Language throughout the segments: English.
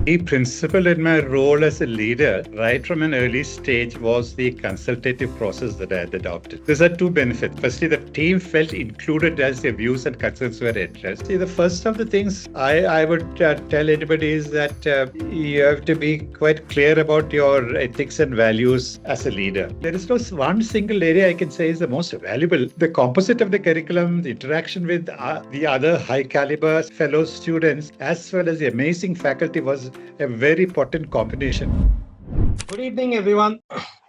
The principle in my role as a leader, right from an early stage, was the consultative process that I had adopted. These are two benefits. Firstly, the team felt included as their views and concerns were addressed. See, the first of the things I would tell anybody is that you have to be quite clear about your ethics and values as a leader. There is no one single area I can say is the most valuable. The composite of the curriculum, the interaction with the other high caliber fellow students, as well as the amazing faculty was a very potent combination. Good evening, everyone.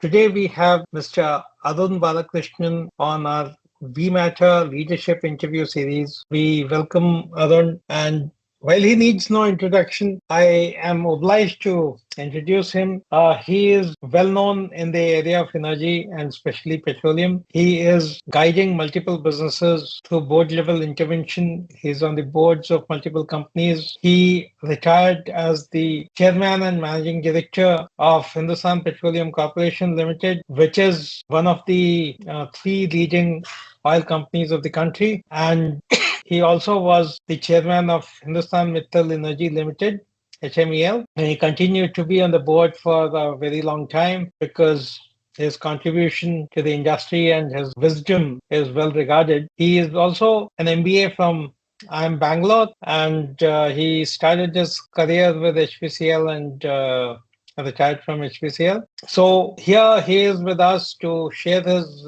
Today we have Mr. Arun Balakrishnan on our We Matter Leadership Interview Series. We welcome Arun, and while he needs no introduction, I am obliged to introduce him. He is well known in the area of energy and especially petroleum. He is guiding multiple businesses through board level intervention. He's on the boards of multiple companies. He retired as the chairman and managing director of Hindustan Petroleum Corporation Limited, which is one of the three leading oil companies of the country. And he also was the chairman of Hindustan Petroleum Energy Limited, HMEL, and he continued to be on the board for a very long time because his contribution to the industry and his wisdom is well regarded. He is also an MBA from IIM Bangalore, and he started his career with HPCL and retired from HPCL. So here he is with us to share his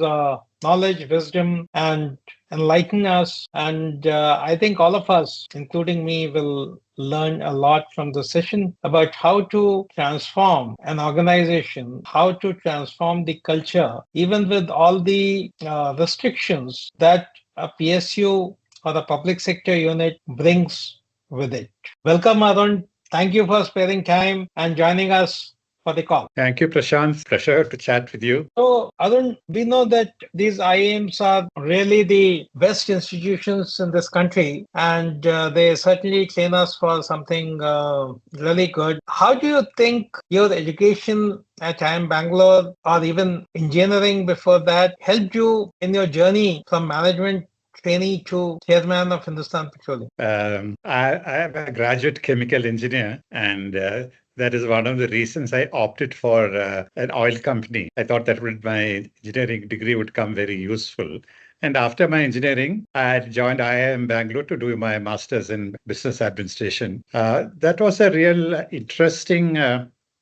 knowledge, wisdom, and enlighten us. And I think all of us, including me, will learn a lot from the session about how to transform an organization, how to transform the culture, even with all the restrictions that a PSU or the public sector unit brings with it. Welcome, Arun. Thank you for sparing time and joining us for the call. Thank you, Prashant. Pleasure to chat with you. So, Arun, we know that these IIMs are really the best institutions in this country, and they certainly train us for something really good. How do you think your education at IIM Bangalore or even engineering before that helped you in your journey from management trainee to chairman of Hindustan Petroleum? I am a graduate chemical engineer, and that is one of the reasons I opted for an oil company. I thought that my engineering degree would come very useful. And after my engineering, I joined IIM Bangalore to do my master's in business administration. That was a real interesting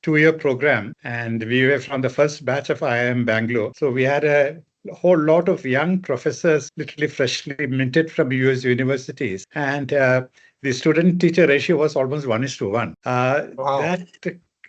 2-year program, and we were from the first batch of IIM Bangalore. So we had a whole lot of young professors, literally freshly minted from US universities. And the student-teacher ratio was almost 1:1. Wow.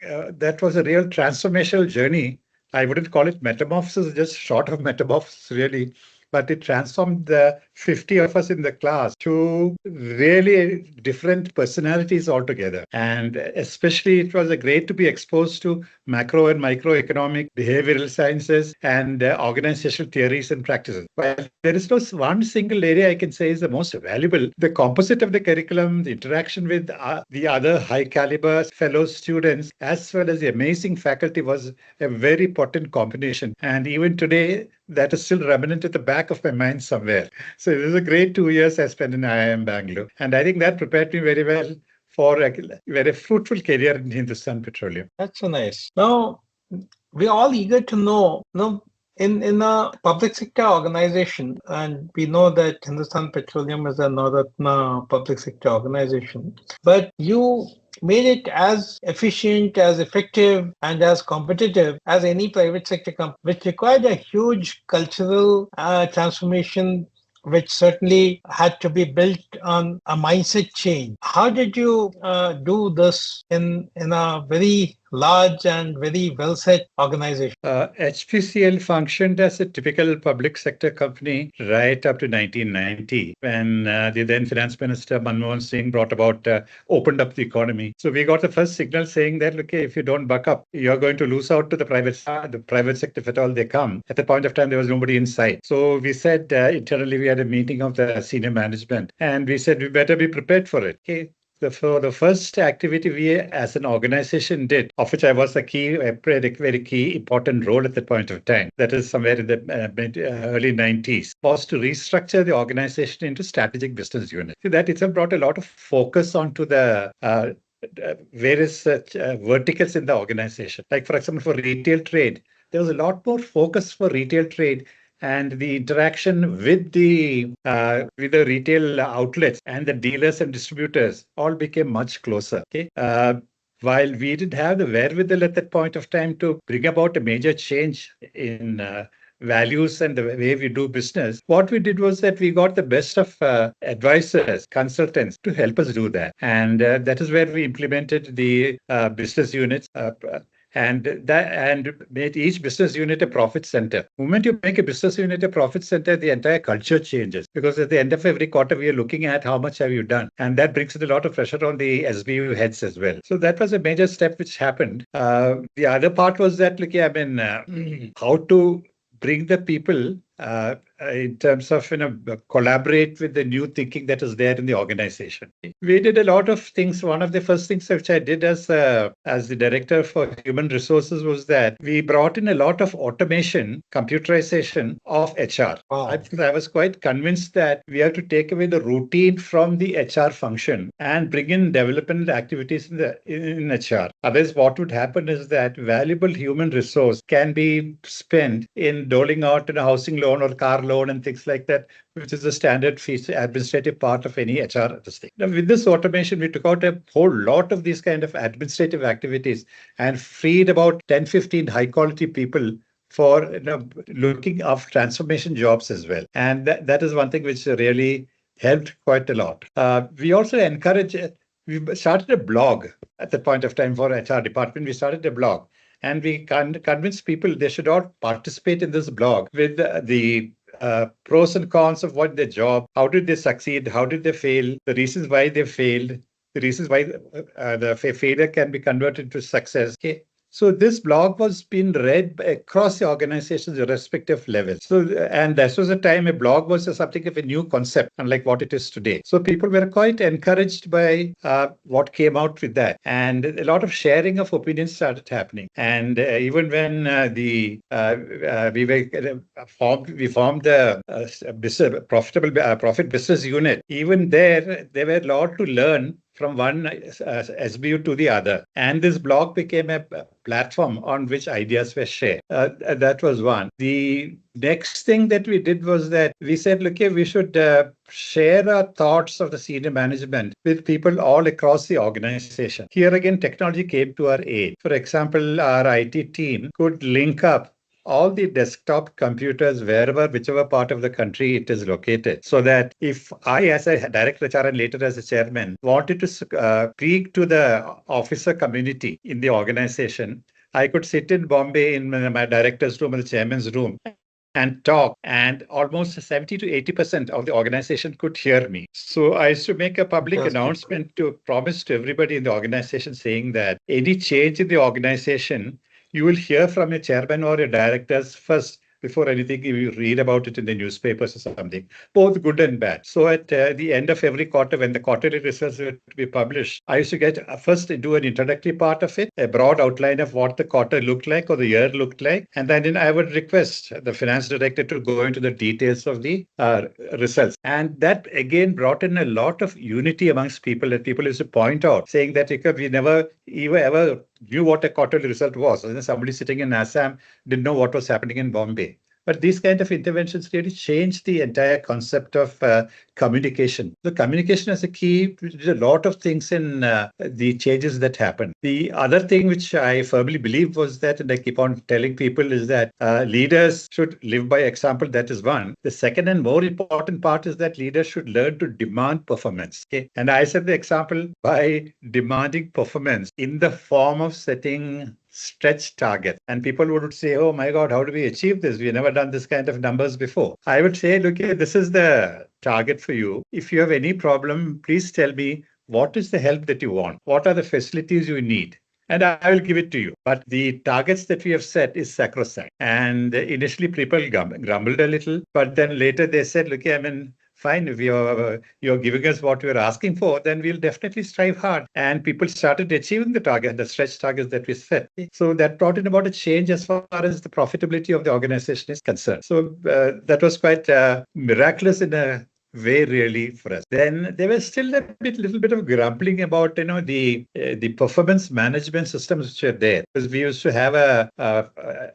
That was a real transformational journey. I wouldn't call it metamorphosis, just short of metamorphosis, really. But it transformed the 50 of us in the class to really different personalities altogether. And especially it was great to be exposed to macro and microeconomic behavioral sciences and organizational theories and practices. Well, there is no one single area I can say is the most valuable. The composite of the curriculum, the interaction with the other high caliber fellow students, as well as the amazing faculty was a very potent combination. And even today, that is still remnant at the back of my mind somewhere. So it was a great 2 years I spent in IIM Bangalore. And I think that prepared me very well for a very fruitful career in Hindustan Petroleum. That's so nice. Now, we're all eager to know, in a public sector organization, and we know that Hindustan Petroleum is a Navratna public sector organization, but you made it as efficient, as effective, and as competitive as any private sector company, which required a huge cultural transformation, which certainly had to be built on a mindset change. How did you do this in a very large and very well-set organization? HPCL functioned as a typical public sector company right up to 1990, when the then Finance Minister Manmohan Singh opened up the economy. So we got the first signal saying that, okay, if you don't buck up, you're going to lose out to the private sector if at all they come. At that point of time, there was nobody in sight. So we said internally, we had a meeting of the senior management, and we said we better be prepared for it. Okay. For the first activity we as an organization did, of which I was a very key important role at that point of time, that is somewhere in the early 90s, was to restructure the organization into strategic business units. So that itself brought a lot of focus onto the various verticals in the organization. Like, for example, for retail trade, there was a lot more focus for retail trade, and the interaction with the retail outlets and the dealers and distributors all became much closer. Okay. While we didn't have the wherewithal at that point of time to bring about a major change in values and the way we do business, what we did was that we got the best of advisors, consultants to help us do that. And that is where we implemented the business units. And made each business unit a profit center. The moment you make a business unit a profit center, the entire culture changes, because at the end of every quarter, we are looking at how much have you done. And that brings a lot of pressure on the SBU heads as well. So that was a major step which happened. The other part was that, how to bring the people in terms of collaborate with the new thinking that is there in the organization. We did a lot of things. One of the first things which I did as the director for human resources was that we brought in a lot of automation, computerization of HR. Wow. I was quite convinced that we have to take away the routine from the HR function and bring in development activities in HR. Otherwise, what would happen is that valuable human resource can be spent in doling out a housing loan or car loan and things like that, which is the standard fees, administrative part of any HR thing. Now, with this automation, we took out a whole lot of these kind of administrative activities and freed about 10, 15 high quality people for looking after transformation jobs as well. And that is one thing which really helped quite a lot. We also we started a blog at that point of time for HR department. We started a blog. And we convinced people they should all participate in this blog with the pros and cons of what their job, how did they succeed, how did they fail, the reasons why they failed, the reasons why the failure can be converted to success. Okay. So this blog was being read across the organization's respective levels. So, and this was a time a blog was something of a new concept, unlike what it is today. So people were quite encouraged by what came out with that, and a lot of sharing of opinions started happening. And even when we formed the profit business unit, even there were a lot to learn from one SBU to the other. And this blog became a platform on which ideas were shared. That was one. The next thing that we did was that we said, look, we should share our thoughts of the senior management with people all across the organization. Here again, technology came to our aid. For example, our IT team could link up all the desktop computers whichever part of the country it is located, so that if I, as a director HR and later as a chairman, wanted to speak to the officer community in the organization, I could sit in Bombay in my director's room or the chairman's room and talk, and almost 70 to 80% of the organization could hear me. So I used to make a public announcement to promise to everybody in the organization saying that any change in the organization, you will hear from your chairman or your directors first before anything you read about it in the newspapers or something, both good and bad. So at the end of every quarter, when the quarterly results were to be published, I used to get first do an introductory part of it, a broad outline of what the quarter looked like or the year looked like. And then I would request the finance director to go into the details of the results. And that again brought in a lot of unity amongst people that people used to point out, saying that we never ever knew what a quarterly result was. And somebody sitting in Assam didn't know what was happening in Bombay. But these kind of interventions really changed the entire concept of communication. The communication is a key. There's a lot of things in the changes that happened. The other thing which I firmly believe was that, and I keep on telling people, is that leaders should live by example. That is one. The second and more important part is that leaders should learn to demand performance. Okay? And I set the example by demanding performance in the form of setting stretch targets. And people would say, oh my God, how do we achieve this? We've never done this kind of numbers before. I would say, look, this is the target for you. If you have any problem, please tell me what is the help that you want? What are the facilities you need? And I will give it to you. But the targets that we have set is sacrosanct. And initially people grumbled a little, but then later they said, look, fine, if you're giving us what we're asking for, then we'll definitely strive hard. And people started achieving the stretch targets that we set. So that brought in about a change as far as the profitability of the organization is concerned. So that was quite miraculous in a way really for us. Then there was still little bit of grumbling about the performance management systems which were there, because we used to have a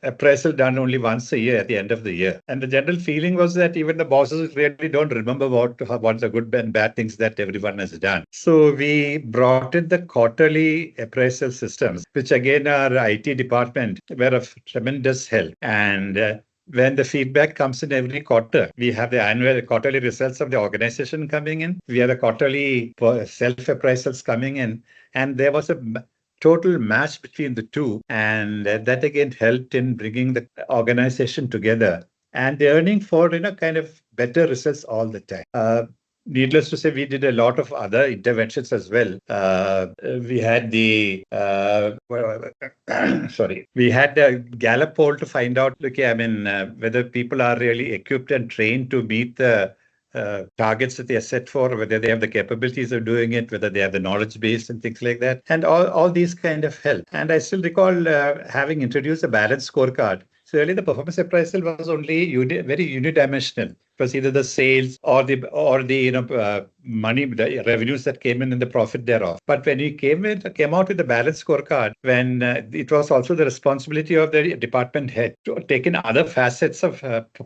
appraisal done only once a year at the end of the year, and the general feeling was that even the bosses really don't remember what the good and bad things that everyone has done. So we brought in the quarterly appraisal systems, which again our IT department were of tremendous help. And when the feedback comes in every quarter, we have the annual quarterly results of the organization coming in. We have the quarterly self-appraisals coming in. And there was a total match between the two. And that again helped in bringing the organization together and earning for, kind of better results all the time. Needless to say, we did a lot of other interventions as well. We had we had a Gallup poll to find out, whether people are really equipped and trained to meet the targets that they are set for, whether they have the capabilities of doing it, whether they have the knowledge base and things like that. And all these kind of help. And I still recall having introduced a balanced scorecard. So earlier the performance appraisal was only very unidimensional. It was either the sales or the money, the revenues that came in and the profit thereof. But when we came out with the balanced scorecard, when it was also the responsibility of the department head to take in other facets of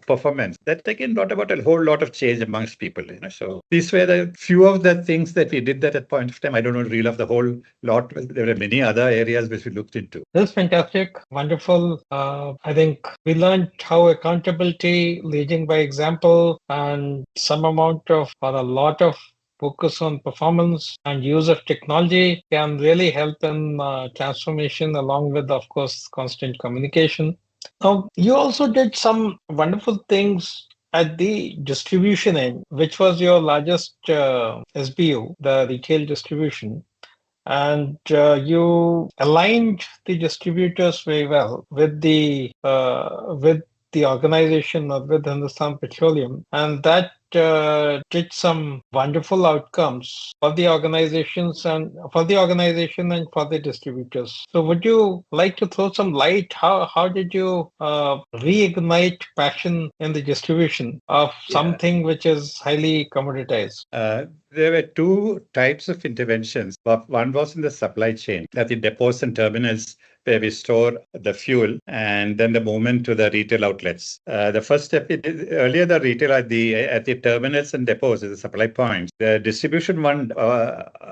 performance, that again brought about a whole lot of change amongst people. So these were the few of the things that we did at that point of time. I don't know reel off the whole lot. There were many other areas which we looked into. That's fantastic, wonderful. I think we learned how accountability, leading by example, and some amount of or a lot of focus on performance and use of technology can really help in transformation, along with, of course, constant communication. Now, you also did some wonderful things at the distribution end, which was your largest SBU, the retail distribution. And you aligned the distributors very well with the organization or with Hindustan Petroleum, and that did some wonderful outcomes for the organizations and for the organization and for the distributors. So, would you like to throw some light? How did you reignite passion in the distribution of something which is highly commoditized? There were two types of interventions. One was in the supply chain, at the depots and terminals where we store the fuel, and then the movement to the retail outlets. The first step, earlier the retail at the terminals and depots, the supply points, the distribution one,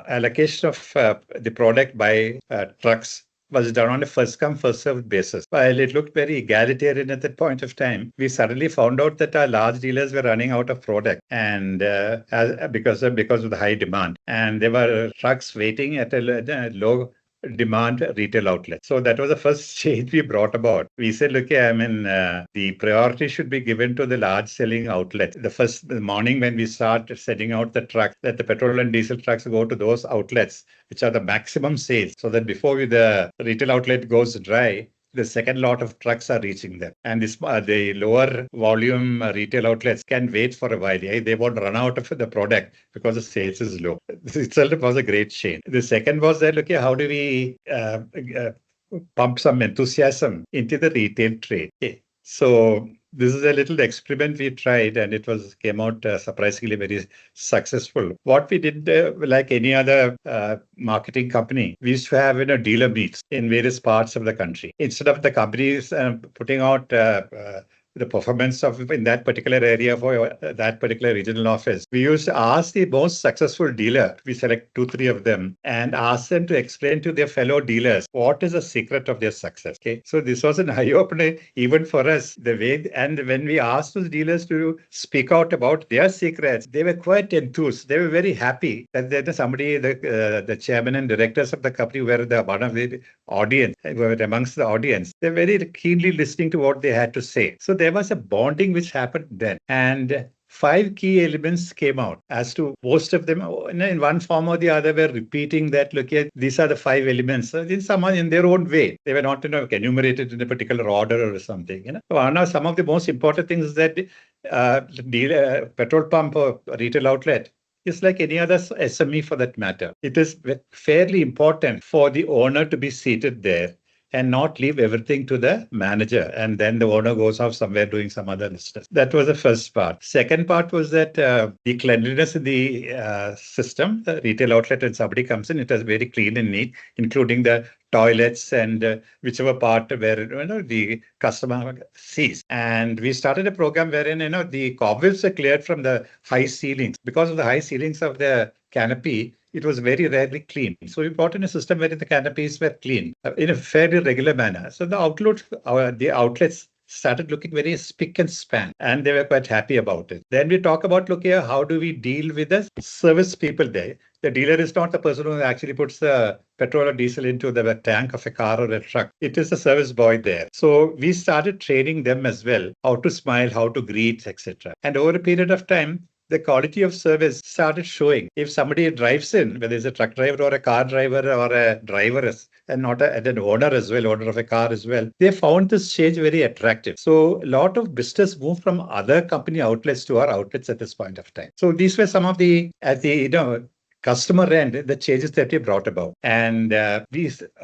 allocation of the product by trucks was done on a first-come, first-served basis. While it looked very egalitarian at that point of time, we suddenly found out that our large dealers were running out of product, and because of the high demand, and there were trucks waiting at a low demand retail outlet. So that was the first change we brought about. We said, look, the priority should be given to the large selling outlet. The morning when we start setting out the truck, that the petrol and diesel trucks go to those outlets, which are the maximum sales, so that before the retail outlet goes dry, the second lot of trucks are reaching them. And the lower volume retail outlets can wait for a while. They won't run out of the product because the sales is low. This itself was a great change. The second was that, okay, how do we pump some enthusiasm into the retail trade? Okay. So this is a little experiment we tried, and it came out surprisingly very successful. What we did, like any other marketing company, we used to have dealer meets in various parts of the country. Instead of the companies putting out the performance of in that particular area for that particular regional office, we used to ask the most successful dealer. We select 2-3 of them and ask them to explain to their fellow dealers what is the secret of their success. Okay, so this was an eye-opener even for us. And when we asked those dealers to speak out about their secrets, they were quite enthused. They were very happy that there's somebody, the chairman and directors of the company were one of the audience, were amongst the audience. They're very keenly listening to what they had to say. So there was a bonding which happened then. And 5 key elements came out as to most of them in one form or the other were repeating that, look, these are the 5 elements in their own way. They were not enumerated in a particular order or something. One of some of the most important things is that petrol pump or retail outlet is like any other SME for that matter. It is fairly important for the owner to be seated there. and not leave everything to the manager. And then the owner goes off somewhere doing some other business. That was the first part. Second part was that the cleanliness in the system, the retail outlet, when somebody comes in, it was very clean and neat, including the toilets and whichever part where the customer sees. And we started a program wherein the cobwebs are cleared from the high ceilings. Because of the high ceilings of the canopy, it was very rarely clean. So we brought in a system wherein the canopies were clean in a fairly regular manner. So the outlets started looking very spick and span, and they were quite happy about it. Then we talk about, look here, how do we deal with the service people there? The dealer is not the person who actually puts the petrol or diesel into the tank of a car or a truck. It is the service boy there. So we started training them as well, how to smile, how to greet, etc. And over a period of time, the quality of service started showing. If somebody drives in, whether it's a truck driver or a car driver or a driver and not an owner as well, owner of a car as well, they found this change very attractive. So a lot of business moved from other company outlets to our outlets at this point of time. So these were some of the, at the, customer end, the changes that we brought about. And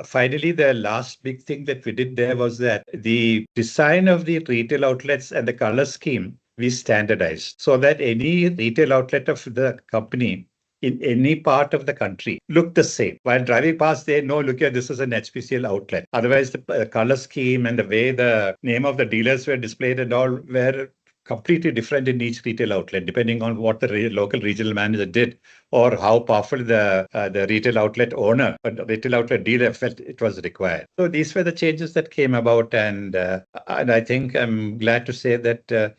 finally, the last big thing that we did there was that the design of the retail outlets and the color scheme, we standardized so that any retail outlet of the company in any part of the country look the same. While driving past, they know, look here, this is an HPCL outlet. Otherwise, the color scheme and the way the name of the dealers were displayed and all were completely different in each retail outlet, depending on what the local regional manager did or how powerful the retail outlet owner or the retail outlet dealer felt it was required. So these were the changes that came about, and I think I'm glad to say that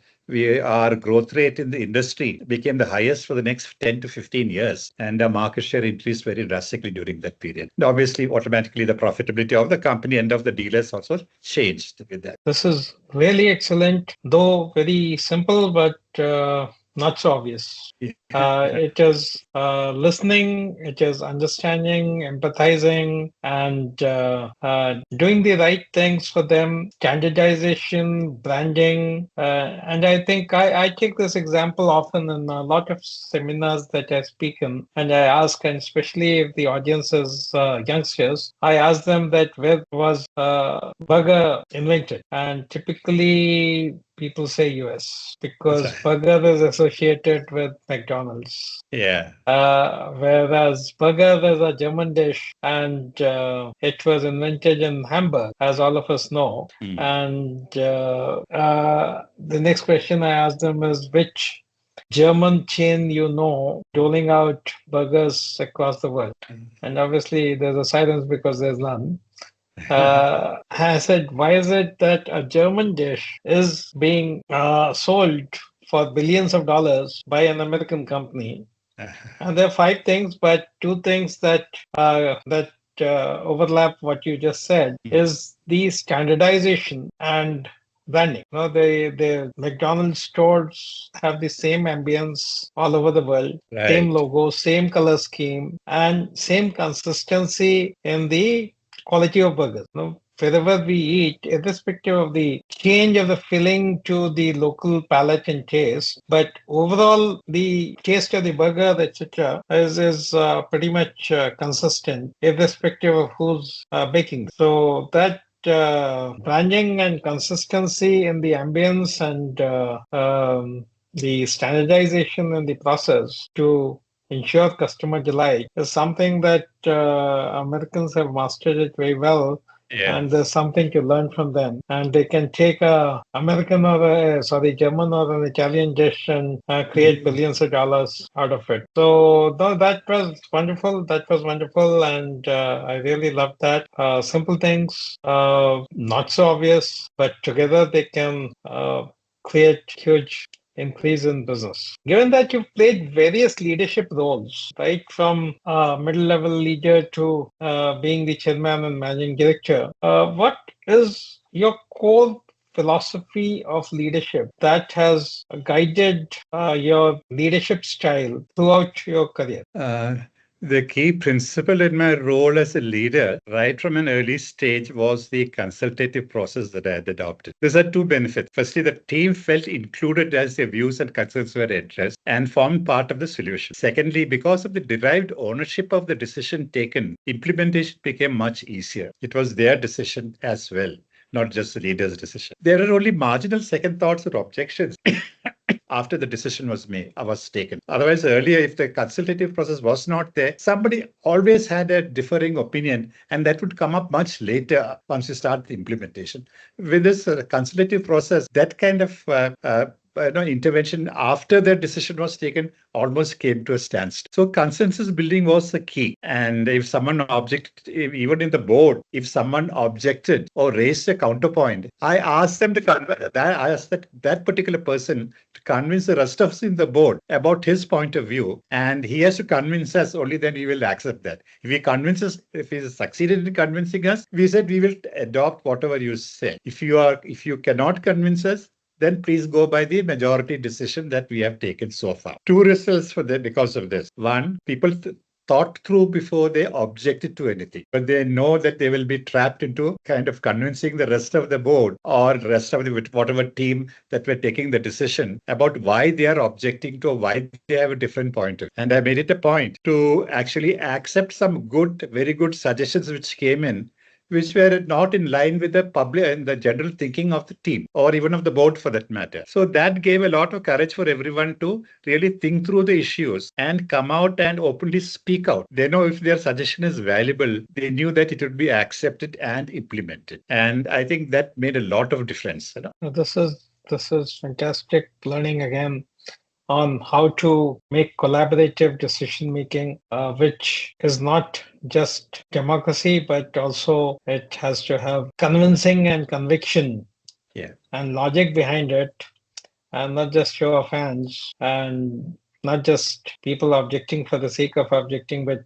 our growth rate in the industry became the highest for the next 10 to 15 years, and our market share increased very drastically during that period. And obviously, automatically, the profitability of the company and of the dealers also changed with that. This is really excellent, though very simple, but not so obvious. It is listening, it is understanding, empathizing, and doing the right things for them, standardization, branding. And I think I take this example often in a lot of seminars that I speak in, and I ask, and especially if the audience is youngsters, I ask them that where was burger invented? And typically people say US because burger is associated with McDonald's. Yeah. Whereas burger is a German dish, and it was invented in Hamburg, as all of us know. And the next question I asked them is, which German chain doling out burgers across the world? And obviously there's a silence because there's none. I said, why is it that a German dish is being sold for billions of dollars by an American company? And there are 5 things, but 2 things that overlap what you just said is the standardization and branding. The McDonald's stores have the same ambience all over the world, same logo, same color scheme, and same consistency in the quality of burgers. Wherever we eat, irrespective of the change of the filling to the local palate and taste, but overall the taste of the burger, etc., is pretty much consistent, irrespective of who's baking. So that branding and consistency in the ambience and the standardization in the process to ensure customer delight is something that Americans have mastered it very well. Yeah. And there's something to learn from them. And they can take a American or German or an Italian dish and create billions of dollars out of it. So that was wonderful. That was wonderful. And I really loved that. Simple things, not so obvious, but together they can create huge increase in business. Given that you've played various leadership roles, right, from middle-level leader to being the chairman and managing director, what is your core philosophy of leadership that has guided your leadership style throughout your career? The key principle in my role as a leader, right from an early stage, was the consultative process that I had adopted. This had two benefits. Firstly, the team felt included as their views and concerns were addressed and formed part of the solution. Secondly, because of the derived ownership of the decision taken, implementation became much easier. It was their decision as well, not just the leader's decision. There are only marginal second thoughts or objections after the decision was taken. Otherwise, earlier, if the consultative process was not there, somebody always had a differing opinion, and that would come up much later once you start the implementation. With this consultative process, that kind of intervention after the decision was taken almost came to a standstill. So consensus building was the key. And if someone objected, even in the board, if someone objected or raised a counterpoint, I asked them to I asked that particular person to convince the rest of us in the board about his point of view, and he has to convince us. Only then we will accept that. If he succeeded in convincing us, we said we will adopt whatever you say. If you cannot convince us, then please go by the majority decision that we have taken so far. Two results for that because of this. One, people thought through before they objected to anything, but they know that they will be trapped into kind of convincing the rest of the board or the rest of the whatever team that were taking the decision about why they are objecting to, or why they have a different point of view. And I made it a point to actually accept some very good suggestions which came in, which were not in line with the public and the general thinking of the team or even of the board for that matter. So that gave a lot of courage for everyone to really think through the issues and come out and openly speak out. They know if their suggestion is valuable, they knew that it would be accepted and implemented. And I think that made a lot of difference. This is fantastic learning again on how to make collaborative decision making, which is not just democracy, but also it has to have convincing and conviction and logic behind it, and not just show of hands and not just people objecting for the sake of objecting, but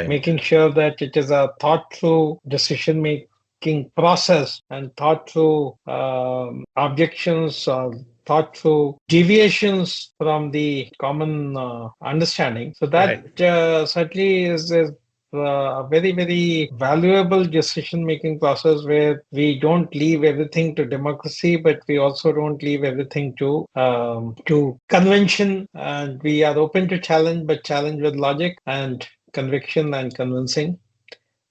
making sure that it is a thought through decision making process and thought through objections or thought through deviations from the common understanding. So that certainly is a very, very valuable decision-making process where we don't leave everything to democracy, but we also don't leave everything to convention, and we are open to challenge, but challenge with logic and conviction and convincing.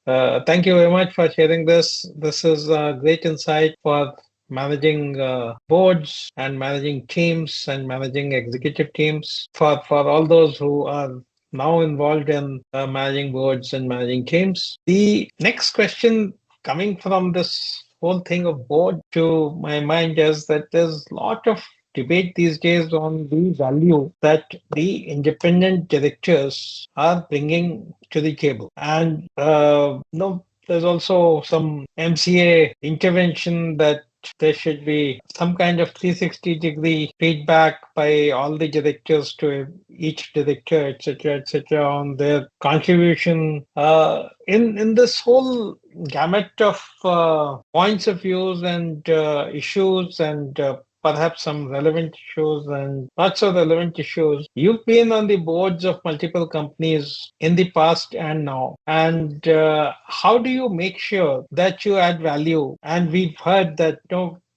Thank you very much for sharing this. This is a great insight for managing boards and managing teams and managing executive teams for all those who are now involved in managing boards and managing teams. The next question coming from this whole thing of board to my mind is that there's a lot of debate these days on the value that the independent directors are bringing to the table. And there's also some MCA intervention that there should be some kind of 360-degree feedback by all the directors to each director, etc., on their contribution in this whole gamut of points of views and issues and perhaps some relevant issues and not so relevant issues. You've been on the boards of multiple companies in the past and now. And how do you make sure that you add value? And we've heard that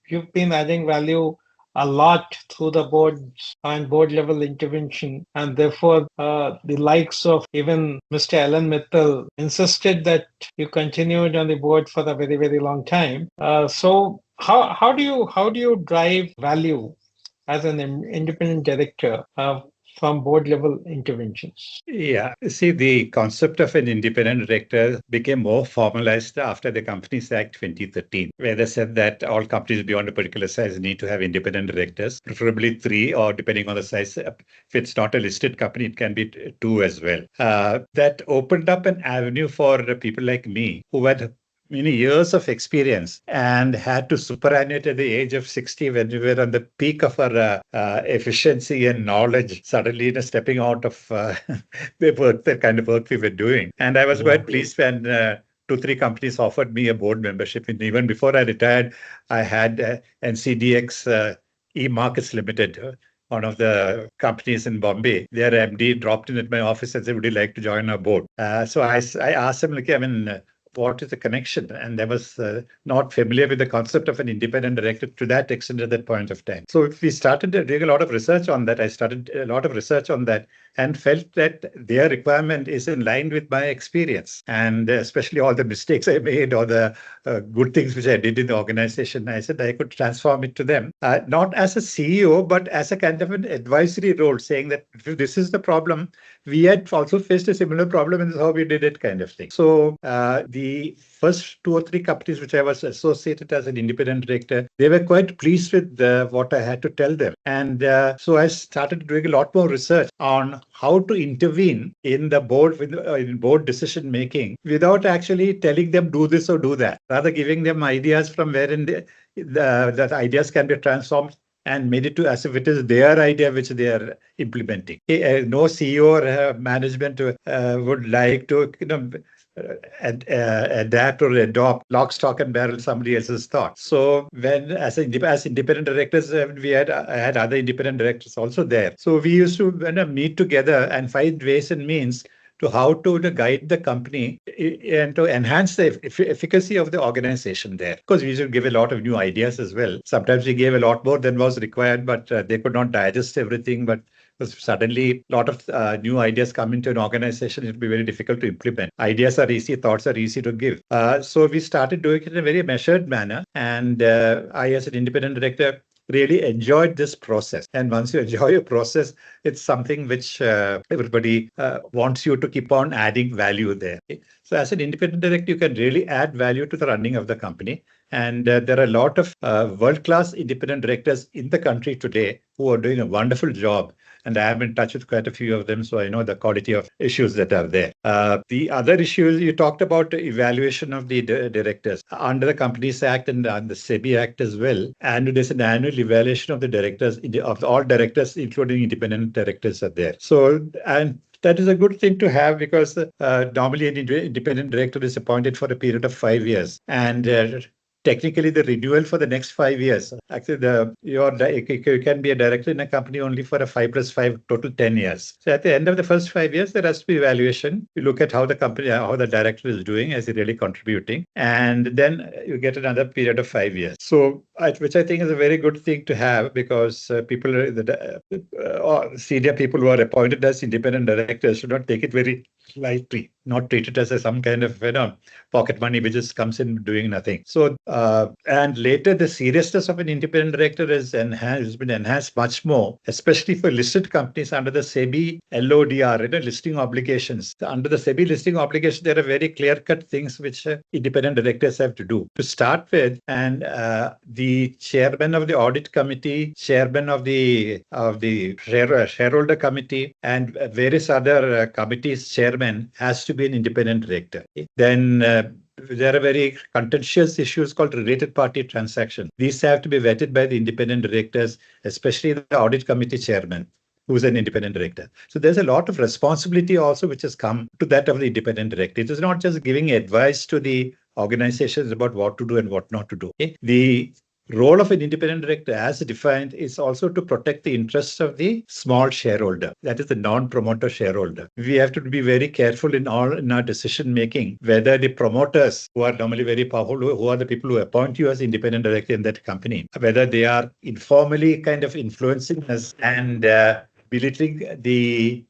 you've been adding value a lot through the boards and board level intervention. And therefore, the likes of even Mr. Alan Mittal insisted that you continued on the board for a very, very long time. So how do you drive value as an independent director from board level interventions? Yeah, see, the concept of an independent director became more formalized after the Companies Act 2013, where they said that all companies beyond a particular size need to have independent directors, preferably 3, or depending on the size. If it's not a listed company, it can be 2 as well. That opened up an avenue for people like me who had many years of experience and had to superannuate at the age of 60 when we were on the peak of our efficiency and knowledge, suddenly stepping out of the kind of work we were doing. And I was quite pleased when 2-3 companies offered me a board membership. And even before I retired, I had NCDX E-Markets Limited, one of the companies in Bombay. Their MD dropped in at my office and said, "Would you like to join our board?" So I asked him, like, I mean, what is the connection? And I was not familiar with the concept of an independent director to that extent at that point of time. So we started doing a lot of research on that. I started a lot of research on that and felt that their requirement is in line with my experience, and especially all the mistakes I made or the good things which I did in the organization. I said I could transform it to them, not as a CEO, but as a kind of an advisory role, saying that if this is the problem, we had also faced a similar problem and this is how we did it, kind of thing. So the first 2 or 3 companies which I was associated as an independent director, they were quite pleased with what I had to tell them. And so I started doing a lot more research on how to intervene in the board, in board decision making, without actually telling them do this or do that, rather giving them ideas from wherein that ideas can be transformed and made it to as if it is their idea which they are implementing. No CEO or management would like to, adapt or adopt lock, stock, and barrel somebody else's thoughts. So when as independent directors, I had other independent directors also there. So we used to meet together and find ways and means to how to guide the company and to enhance the efficacy of the organization there. Of course, we used to give a lot of new ideas as well. Sometimes we gave a lot more than was required, but they could not digest everything. But suddenly a lot of new ideas come into an organization, it will be very difficult to implement. Ideas are easy, thoughts are easy to give. So we started doing it in a very measured manner. And I, as an independent director, really enjoyed this process. And once you enjoy a process, it's something which everybody wants you to keep on adding value there. So as an independent director, you can really add value to the running of the company. And there are a lot of world-class independent directors in the country today who are doing a wonderful job. And I have in touch with quite a few of them, so I know the quality of issues that are there. The other issues, you talked about the evaluation of the directors under the Companies Act and the SEBI Act as well. And there's an annual evaluation of the directors, of all directors, including independent directors, are there. So, and that is a good thing to have, because normally an independent director is appointed for a period of 5 years. And technically the renewal for the next 5 years. Actually, you can be a director in a company only for a 5 + 5, total 10 years. So at the end of the first 5 years, there has to be evaluation. You look at how the company, how the director is doing, is he really contributing? And then you get another period of 5 years. So, which I think is a very good thing to have, because people, senior people who are appointed as independent directors should not take it very lightly, not treat it as some kind of pocket money which just comes in doing nothing. So and later the seriousness of an independent director has been enhanced much more, especially for listed companies under the SEBI LODR, listing obligations. Under the SEBI listing obligation, there are very clear-cut things which independent directors have to do. To start with, and the chairman of the audit committee, chairman of the shareholder committee, and various other committees chairman has to be an independent director. Then there are very contentious issues called related party transaction. These have to be vetted by the independent directors, especially the audit committee chairman, who's an independent director. So there's a lot of responsibility also which has come to that of the independent director. It is not just giving advice to the organizations about what to do and what not to do. The role of an independent director, as defined, is also to protect the interests of the small shareholder, that is the non-promoter shareholder. We have to be very careful in our decision making, whether the promoters, who are normally very powerful, who are the people who appoint you as independent director in that company, whether they are informally kind of influencing us and belittling the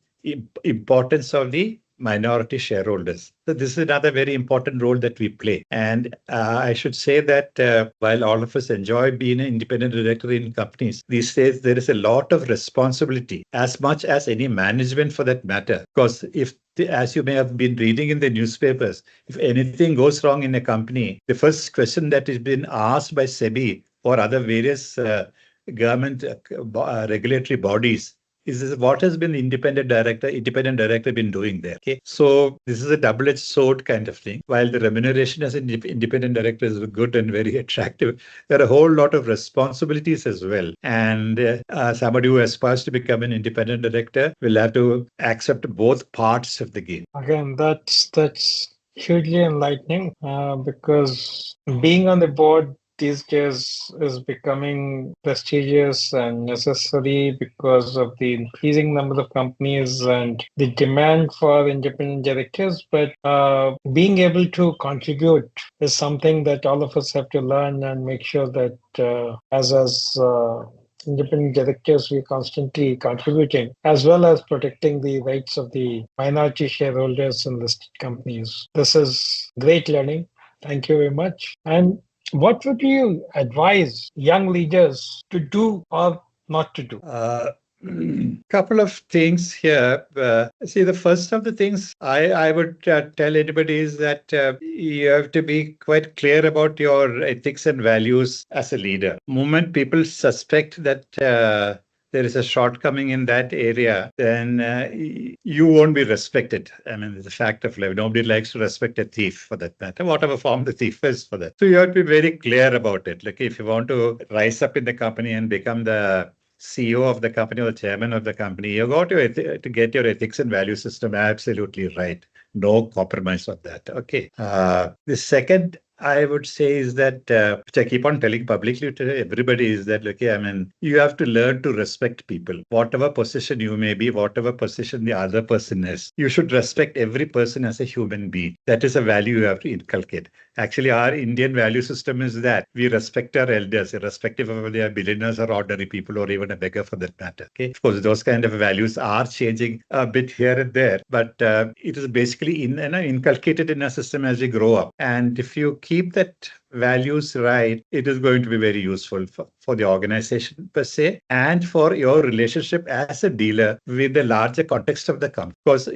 importance of the minority shareholders. So this is another very important role that we play. And I should say that while all of us enjoy being an independent director in companies, these days there is a lot of responsibility, as much as any management for that matter. Because as you may have been reading in the newspapers, if anything goes wrong in a company, the first question that is being asked by SEBI or other various government regulatory bodies is what has been the independent director been doing there. Okay, so this is a double-edged sword kind of thing. While the remuneration as an independent director is good and very attractive, there are a whole lot of responsibilities as well. And somebody who aspires to become an independent director will have to accept both parts of the game. Again, that's hugely enlightening, because being on the board these days is becoming prestigious and necessary because of the increasing number of companies and the demand for independent directors. But being able to contribute is something that all of us have to learn and make sure that as independent directors, we're constantly contributing, as well as protecting the rights of the minority shareholders in listed companies. This is great learning. Thank you very much. And what would you advise young leaders to do or not to do? Couple of things here. See, the first of the things I would tell anybody is that you have to be quite clear about your ethics and values as a leader. Moment people suspect that there is a shortcoming in that area, then you won't be respected. I mean, it's a fact of life. Nobody likes to respect a thief for that matter, whatever form the thief is for that. So you have to be very clear about it. Like if you want to rise up in the company and become the CEO of the company or the chairman of the company, you got to get your ethics and value system absolutely right. No compromise on that. Okay. The second I would say is that, which I keep on telling publicly to everybody, is that, okay, I mean, you have to learn to respect people. Whatever position you may be, whatever position the other person is, you should respect every person as a human being. That is a value you have to inculcate. Actually, our Indian value system is that we respect our elders, irrespective of whether they are billionaires or ordinary people or even a beggar for that matter. Okay, of course, those kind of values are changing a bit here and there, but it is basically inculcated in our system as we grow up. And if you keep that values right, it is going to be very useful for the organization per se and for your relationship as a dealer with the larger context of the company. Because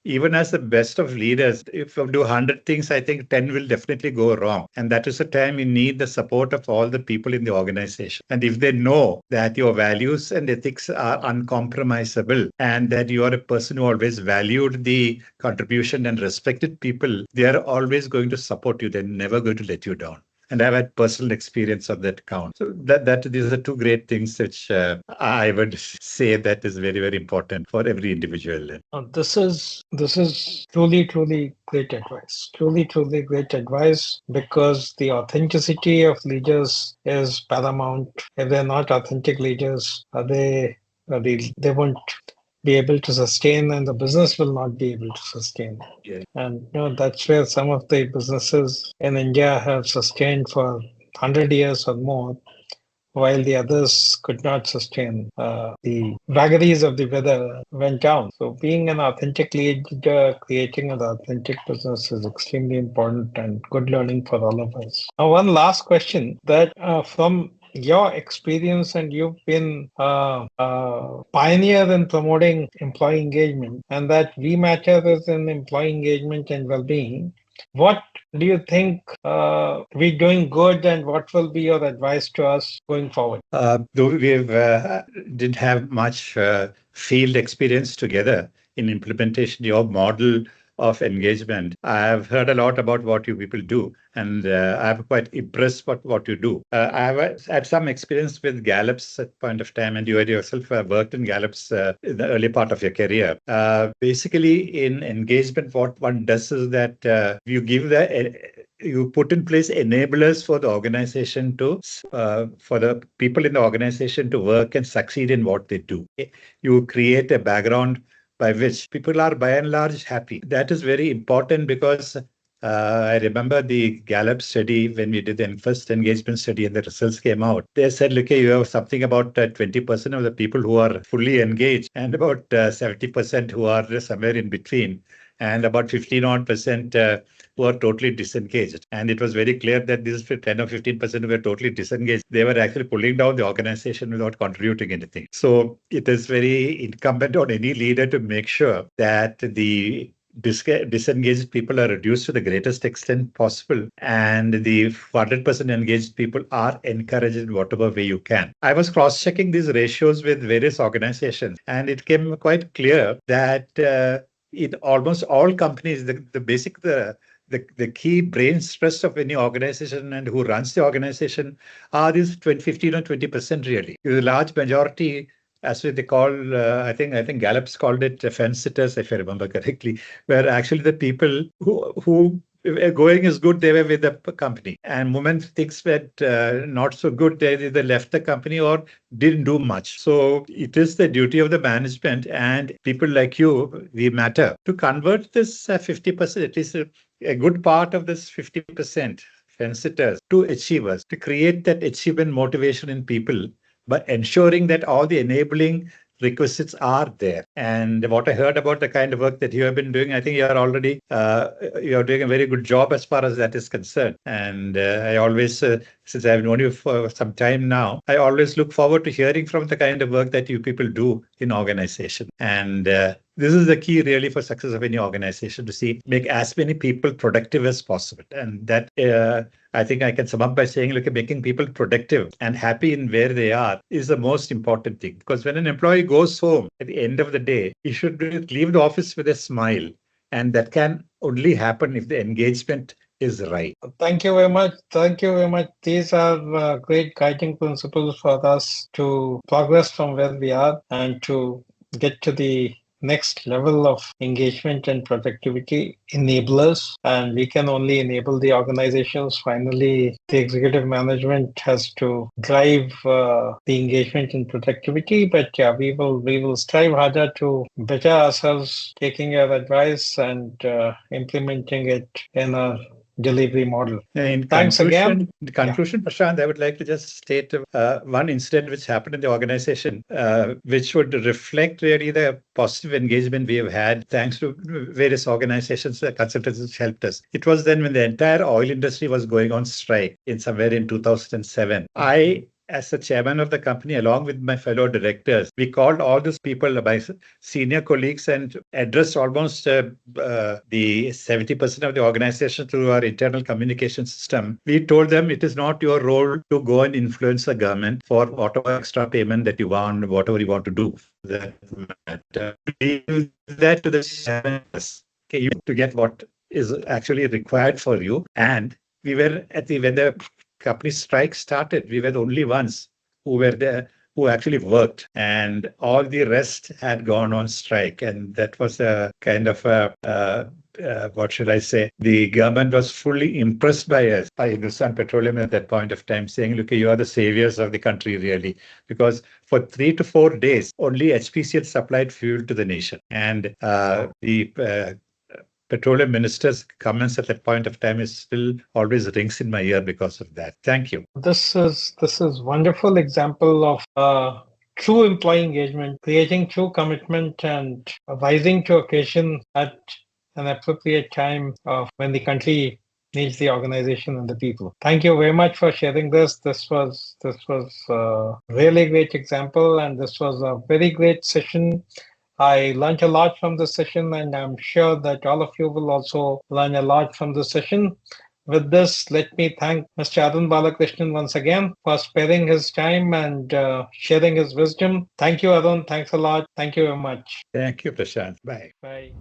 even as the best of leaders, if you do 100 things, I think 10 will definitely go wrong. And that is the time you need the support of all the people in the organization. And if they know that your values and ethics are uncompromisable and that you are a person who always valued the contribution and respected people, they are always going to support you. They're never going to let you down. And I've had personal experience of that count. So that these are two great things which I would say that is very, very important for every individual. This is truly great advice. Truly great advice, because the authenticity of leaders is paramount. If they're not authentic leaders, they won't be able to sustain, and the business will not be able to sustain. Yeah. And that's where some of the businesses in India have sustained for 100 years or more, while the others could not sustain. The vagaries of the weather went down. So being an authentic leader, creating an authentic business is extremely important and good learning for all of us. Now, one last question that from your experience, and you've been a pioneer in promoting employee engagement, and that we matter is in employee engagement and well-being. What do you think we're doing good, and what will be your advice to us going forward? Though we didn't have much field experience together in implementation, your model of engagement, I've heard a lot about what you people do, and I'm quite impressed with what you do. I have had some experience with Gallups at point of time, and you had yourself worked in Gallups in the early part of your career. Basically, in engagement, what one does is that you put in place enablers for the organization to, for the people in the organization to work and succeed in what they do. You create a background by which people are by and large happy. That is very important because I remember the Gallup study when we did the first engagement study and the results came out. They said, look, you have something about 20% of the people who are fully engaged and about 70% who are somewhere in between, and about 15% who are totally disengaged. And it was very clear that these 10 or 15% who were totally disengaged, they were actually pulling down the organization without contributing anything. So it is very incumbent on any leader to make sure that the disengaged people are reduced to the greatest extent possible, and the 100% engaged people are encouraged in whatever way you can. I was cross-checking these ratios with various organizations, and it came quite clear that in almost all companies, the key brain stress of any organization and who runs the organization are these 15 or 20% really. The large majority, as they call, I think Gallup's called it fence sitters, if I remember correctly, where actually the people who if going is good, they were with the company. And moment things went not so good, they either left the company or didn't do much. So it is the duty of the management and people like you, we matter, to convert this 50%, at least a good part of this 50% fencitors to achievers, to create that achievement motivation in people by ensuring that all the enabling requisites are there. And what I heard about the kind of work that you have been doing, I think you are already you are doing a very good job as far as that is concerned. And I always, since I've known you for some time now, I always look forward to hearing from the kind of work that you people do in organization. And this is the key really for success of any organization, to make as many people productive as possible. And that I think I can sum up by saying, look, making people productive and happy in where they are is the most important thing. Because when an employee goes home at the end of the day, he should leave the office with a smile. And that can only happen if the engagement is right. Thank you very much. Thank you very much. These are great guiding principles for us to progress from where we are and to get to the next level of engagement and productivity enablers. And we can only enable the organizations. Finally, the executive management has to drive the engagement and productivity. But yeah, we will strive harder to better ourselves, taking your advice and implementing it in a delivery model. Thanks again. In conclusion, Prashant, I would like to just state one incident which happened in the organization, which would reflect really the positive engagement we have had thanks to various organizations, consultants which helped us. It was then when the entire oil industry was going on strike somewhere in 2007. As the chairman of the company, along with my fellow directors, we called all these people, my senior colleagues, and addressed almost the 70% of the organization through our internal communication system. We told them it is not your role to go and influence the government for whatever extra payment that you want, whatever you want to do. Leave that to the chairman. Okay, you to get what is actually required for you. And we were when the company strike started, we were the only ones who were there, who actually worked, and all the rest had gone on strike. And that was a kind of what should I say? The government was fully impressed by us, by Hindustan Petroleum at that point of time, saying, look, you are the saviors of the country, really. Because for 3 to 4 days, only HPCL supplied fuel to the nation. And the petroleum minister's comments at that point of time is still always rings in my ear because of that. Thank you. This is wonderful example of true employee engagement, creating true commitment and rising to occasion at an appropriate time of when the country needs the organization and the people. Thank you very much for sharing this. This was a really great example, and this was a very great session. I learned a lot from this session, and I'm sure that all of you will also learn a lot from this session. With this, let me thank Mr. Arun Balakrishnan once again for sparing his time and sharing his wisdom. Thank you, Arun. Thanks a lot. Thank you very much. Thank you, Prashant. Bye. Bye.